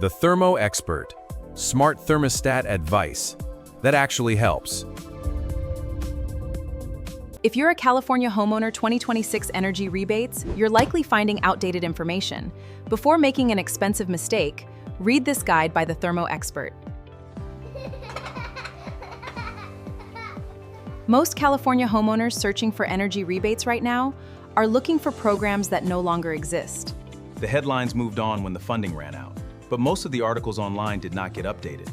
The Thermo Expert. Smart thermostat advice. That actually helps. If you're a California homeowner 2026 energy rebates, you're likely finding outdated information. Before making an expensive mistake, read this guide by the Thermo Expert. Most California homeowners searching for energy rebates right now are looking for programs that no longer exist. The headlines moved on when the funding ran out, but most of the articles online did not get updated.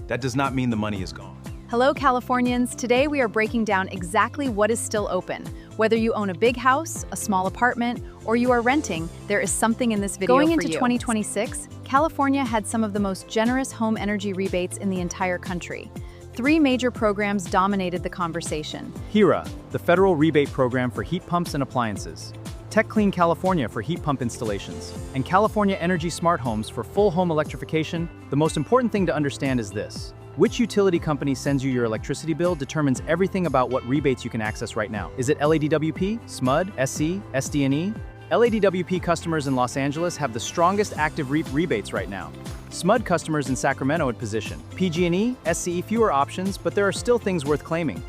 That does not mean the money is gone. Hello, Californians. Today we are breaking down exactly what is still open. Whether you own a big house, a small apartment, or you are renting, there is something in this video for you. Going into 2026, California had some of the most generous home energy rebates in the entire country. 3 major programs dominated the conversation. HEEHRA, the federal rebate program for heat pumps and appliances. Tech Clean California for heat pump installations. And California Energy Smart Homes for full home electrification. The most important thing to understand is this. Which utility company sends you your electricity bill determines everything about what rebates you can access right now. Is it LADWP, SMUD, SC, SD&E? LADWP customers in Los Angeles have the strongest active rebates right now. SMUD customers in Sacramento at position. PG&E, SCE fewer options, but there are still things worth claiming.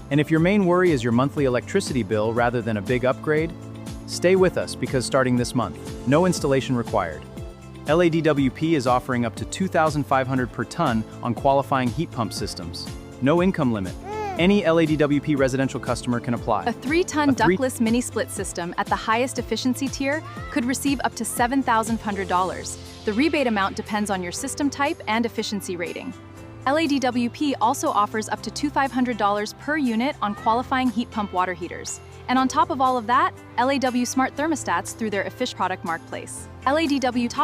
And if your main worry is your monthly electricity bill rather than a big upgrade, stay with us because starting this month, no installation required. LADWP is offering up to $2,500 per ton on qualifying heat pump systems. No income limit. Any LADWP residential customer can apply. A 3-ton ductless mini-split system at the highest efficiency tier could receive up to $7,500. The rebate amount depends on your system type and efficiency rating. LADWP also offers up to $2,500 per unit on qualifying heat pump water heaters. And on top of all of that, LAW Smart Thermostats through their official product marketplace. LADWP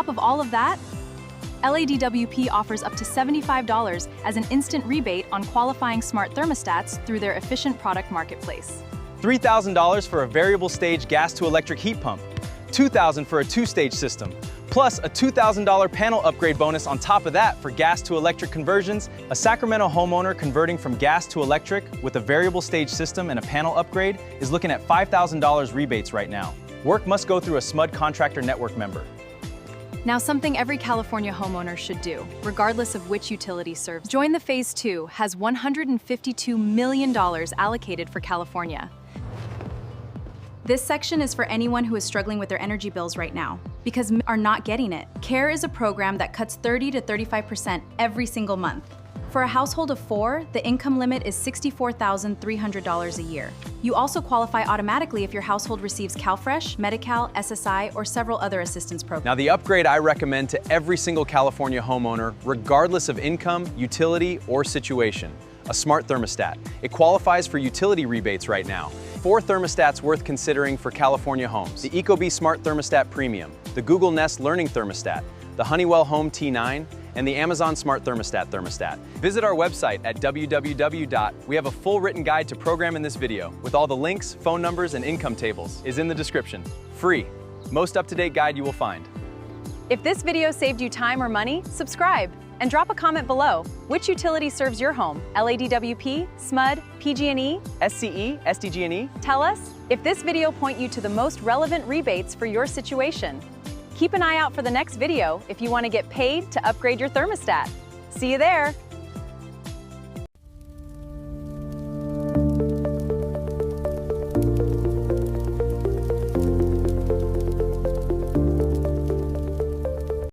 offers up to $75 as an instant rebate on qualifying smart thermostats through their efficient product marketplace. $3,000 for a variable stage gas to electric heat pump, $2,000 for a 2-stage system, plus a $2,000 panel upgrade bonus on top of that for gas to electric conversions. A Sacramento homeowner converting from gas to electric with a variable stage system and a panel upgrade is looking at $5,000 rebates right now. Work must go through a SMUD contractor network member. Now, something every California homeowner should do, regardless of which utility serves. Join the Phase 2 has $152 million allocated for California. This section is for anyone who is struggling with their energy bills right now, because many are not getting it. CARE is a program that cuts 30 to 35% every single month. For a household of 4, the income limit is $64,300 a year. You also qualify automatically if your household receives CalFresh, Medi-Cal, SSI, or several other assistance programs. Now, the upgrade I recommend to every single California homeowner, regardless of income, utility, or situation: a smart thermostat. It qualifies for utility rebates right now. 4 thermostats worth considering for California homes: the ecobee Smart Thermostat Premium, the Google Nest Learning Thermostat, the Honeywell Home T9, and the Amazon Smart Thermostat. Visit our website at www. We have a full written guide to program in this video with all the links, phone numbers, and income tables is in the description. Free. Most up-to-date guide you will find. If this video saved you time or money, subscribe and drop a comment below. Which utility serves your home? LADWP, SMUD, PG&E, SCE, SDG&E? Tell us if this video point you to the most relevant rebates for your situation. Keep an eye out for the next video if you want to get paid to upgrade your thermostat. See you there!